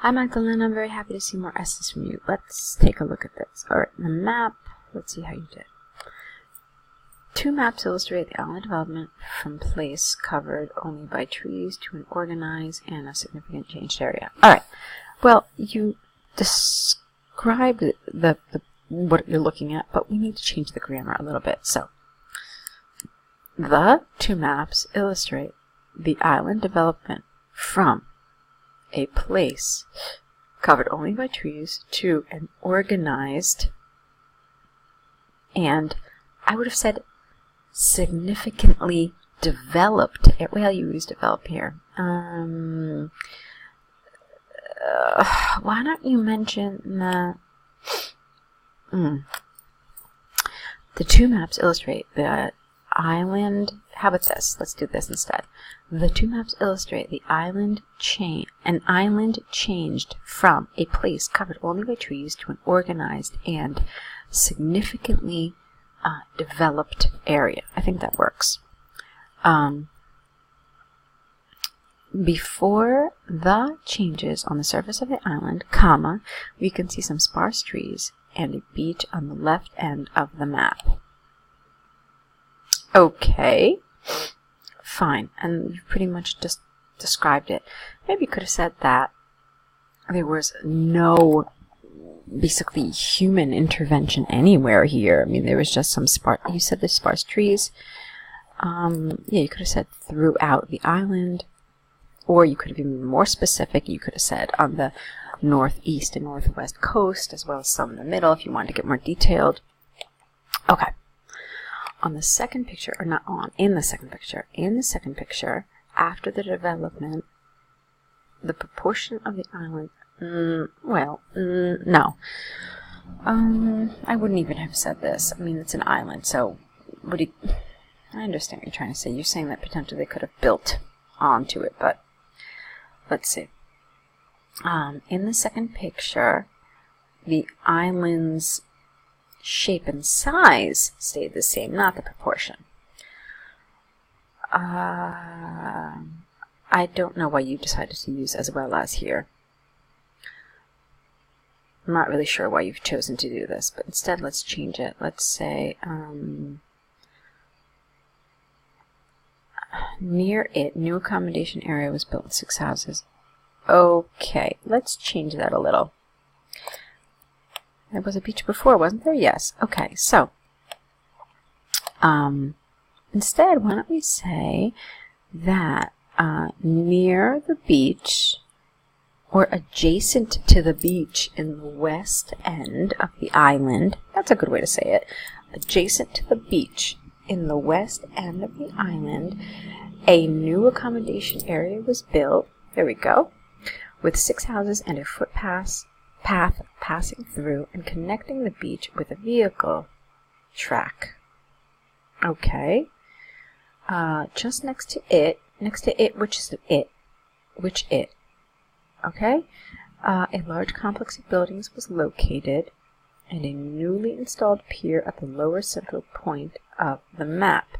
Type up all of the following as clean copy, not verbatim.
Hi Magdalena, I'm very happy to see more essays from you. Let's take a look at this. Alright, the map, let's see how you did. Two maps illustrate the island development from place covered only by trees to an organized and a significant changed area. Alright, well, you described what you're looking at, but we need to change the grammar a little bit. So, the two maps illustrate the island development from a place covered only by trees to an organized and, I would have said, significantly developed. Well, you use develop here. Why don't you mention the two maps illustrate the island. How about this? Let's do this instead. The two maps illustrate the island an island changed from a place covered only by trees to an organized and significantly developed area. I think that works. Before the changes on the surface of the island, comma, we can see some sparse trees and a beach on the left end of the map. Okay, fine, and you pretty much just described it. Maybe you could have said that there was no basically human intervention anywhere here. I mean, there was just some sparse, you said there's sparse trees. Yeah, you could have said throughout the island, or you could have been more specific. You could have said on the northeast and northwest coast, as well as some in the middle if you wanted to get more detailed. Okay. On the second picture, or not on, in the second picture, after the development, the proportion of the island, no. I wouldn't even have said this. I mean, it's an island, so, I understand what you're trying to say. You're saying that potentially they could have built onto it, but, let's see. In the second picture, the island's shape and size stayed the same, not the proportion. I don't know why you decided to use as well as here. I'm not really sure why you've chosen to do this, but instead let's change it. Let's say near it, new accommodation area was built with 6 houses. Okay, let's change that a little. There was a beach before, wasn't there? Yes. Okay, so instead, why don't we say that near the beach or adjacent to the beach in the west end of the island, that's a good way to say it, adjacent to the beach in the west end of the island, a new accommodation area was built, there we go, with 6 houses and a footpath passing through and connecting the beach with a vehicle track. Okay. Just next to it, which is which it. Okay. A large complex of buildings was located and a newly installed pier at the lower central point of the map.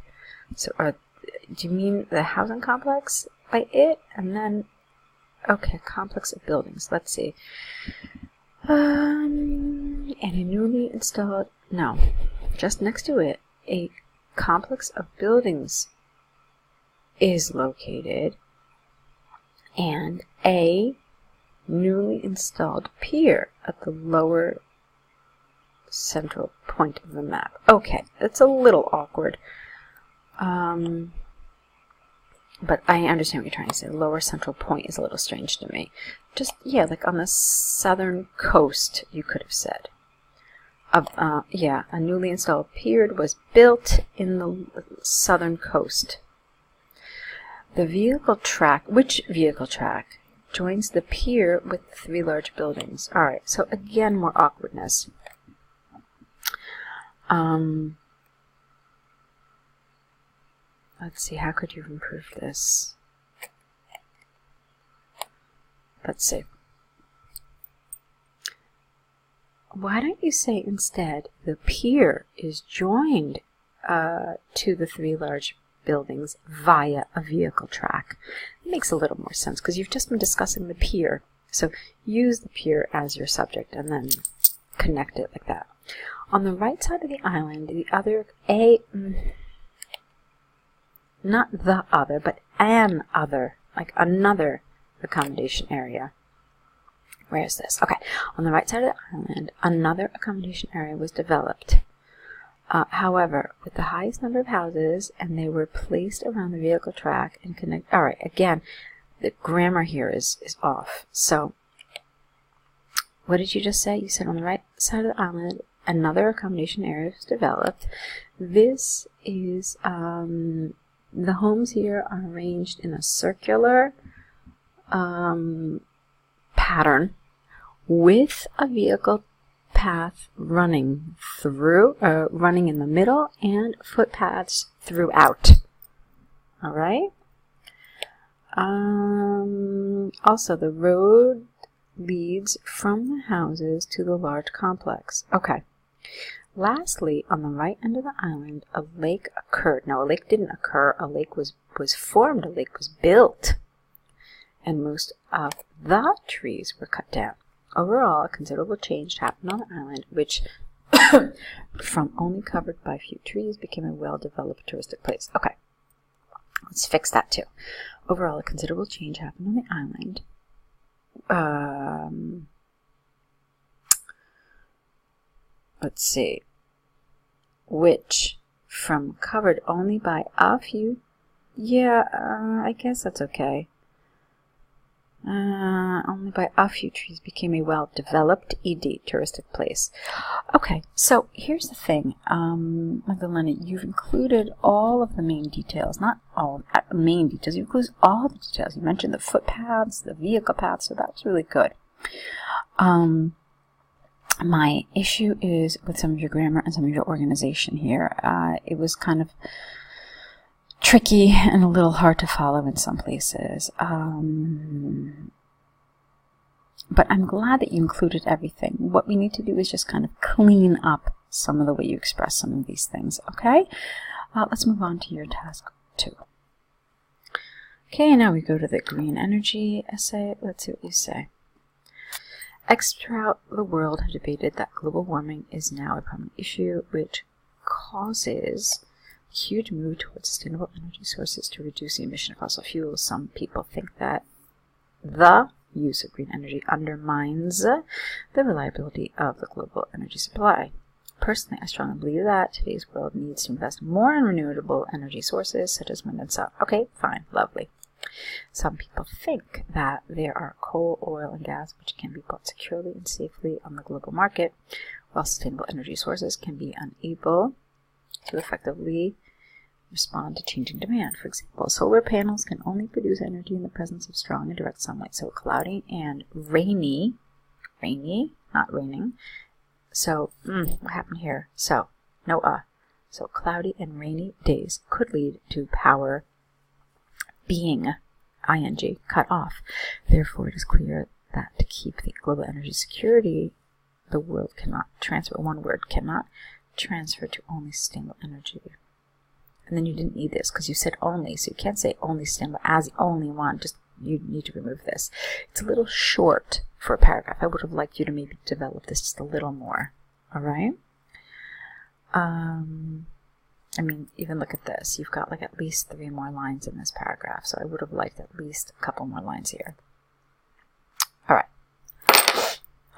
So, do you mean the housing complex by it? And then, okay, complex of buildings. Let's see. And a newly installed, no, just next to it, a complex of buildings is located and a newly installed pier at the lower central point of the map. Okay, that's a little awkward. But I understand what you're trying to say. The lower central point is a little strange to me. Just, yeah, like on the southern coast, you could have said. Yeah, a newly installed pier was built in the southern coast. The vehicle track, which vehicle track, joins the pier with 3 large buildings. Alright, so again, more awkwardness. Let's see, how could you improve this? Let's see. Why don't you say instead the pier is joined to the 3 large buildings via a vehicle track? It makes a little more sense because you've just been discussing the pier So use the pier as your subject and then connect it like that. On the right side of the island, the other, not the other, but an other, like another accommodation area. Where is this? Okay, on the right side of the island, another accommodation area was developed. However, with the highest number of houses, and they were placed around the vehicle track and connect. All right, again, the grammar here is off. So, what did you just say? You said on the right side of the island, another accommodation area was developed. This is, the homes here are arranged in a circular pattern with a vehicle path running through, running in the middle, and footpaths throughout. All right. Also, the road leads from the houses to the large complex. Okay. Lastly, on the right end of the island, a lake occurred. Now, a lake didn't occur. A lake was formed. A lake was built. And most of the trees were cut down. Overall, a considerable change happened on the island, which, from only covered by a few trees, became a well-developed touristic place. Okay, let's fix that too. Overall, a considerable change happened on the island. Let's see. Which, from covered only by a few... Yeah, I guess that's okay. Only by a few trees became a well-developed touristic place. Okay, so here's the thing, Magdalena, you've included all of the main details, not all main details, you included all the details. You mentioned the footpaths, the vehicle paths, so that's really good. My issue is with some of your grammar and some of your organization here. It was kind of tricky and a little hard to follow in some places. But I'm glad that you included everything. What we need to do is just kind of clean up some of the way you express some of these things, okay? Let's move on to your task 2. Okay, now we go to the green energy essay. Let's see what you say. Experts throughout the world have debated that global warming is now a prominent issue, which causes a huge move towards sustainable energy sources to reduce the emission of fossil fuels. Some people think that the use of green energy undermines the reliability of the global energy supply. Personally, I strongly believe that today's world needs to invest more in renewable energy sources such as wind and sun. Okay, fine, lovely. Some people think that there are coal, oil, and gas which can be bought securely and safely on the global market, while sustainable energy sources can be unable to effectively respond to changing demand. For example, solar panels can only produce energy in the presence of strong and direct sunlight. So cloudy and rainy, not raining. So, what happened here? So, So cloudy and rainy days could lead to power being, ing, cut off. Therefore, it is clear that to keep the global energy security, the world cannot transfer, one word, cannot transfer to only sustainable energy. And then you didn't need this because you said only, so you can't say only sustainable as the only one. Just, you need to remove this. It's a little short for a paragraph. I would have liked you to maybe develop this just a little more. All right? I mean, even look at this. You've got like at least 3 more lines in this paragraph, so I would have liked at least a couple more lines here. All right.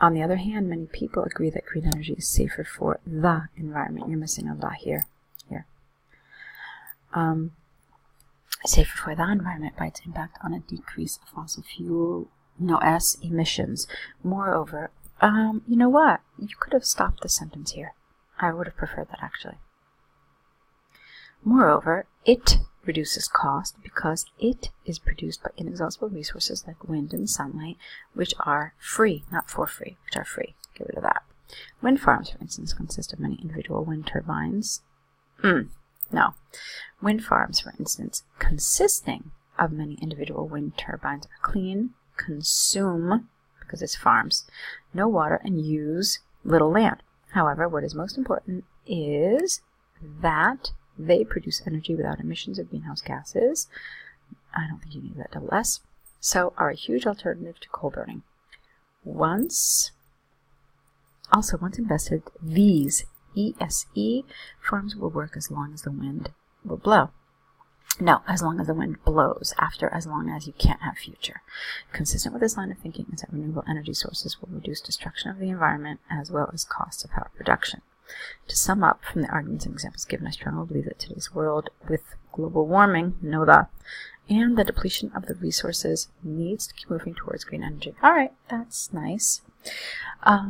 On the other hand, many people agree that green energy is safer for the environment. You're missing a the here. Safer for the environment by its impact on a decrease of fossil fuel, emissions. Moreover, you know what? You could have stopped the sentence here. I would have preferred that, actually. Moreover, it reduces cost because it is produced by inexhaustible resources like wind and sunlight, which are free, not for free, which are free. Get rid of that. Wind farms, for instance, consist of many individual wind turbines. Wind farms, for instance, consisting of many individual wind turbines are clean, consume, because it's farms, no water, and use little land. However, what is most important is that they produce energy without emissions of greenhouse gases. I don't think you need that double S. So are a huge alternative to coal burning. once invested, these ESE forms will work as long as the wind will blow. No, as long as the wind blows. After, as long as you can't have future. Consistent with this line of thinking is that renewable energy sources will reduce destruction of the environment as well as costs of power production. To sum up from the arguments and examples given, I strongly believe that today's world with global warming, know that, and the depletion of the resources needs to keep moving towards green energy. Alright, that's nice. I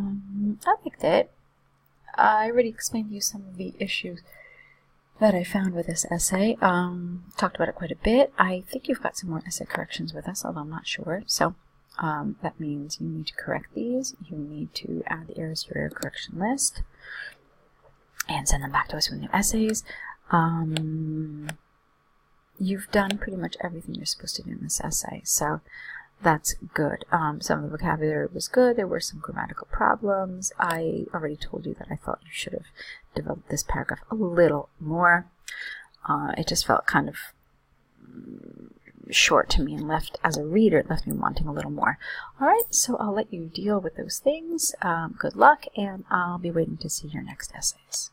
liked it. I already explained to you some of the issues that I found with this essay. Talked about it quite a bit. I think you've got some more essay corrections with us, although I'm not sure. So that means you need to correct these. You need to add the errors to your error correction list and send them back to us with new essays. You've done pretty much everything you're supposed to do in this essay, so that's good. Some of the vocabulary was good. There were some grammatical problems. I already told you that I thought you should have developed this paragraph a little more. It just felt kind of short to me, and as a reader, it left me wanting a little more. Alright, so I'll let you deal with those things. Good luck, and I'll be waiting to see your next essays.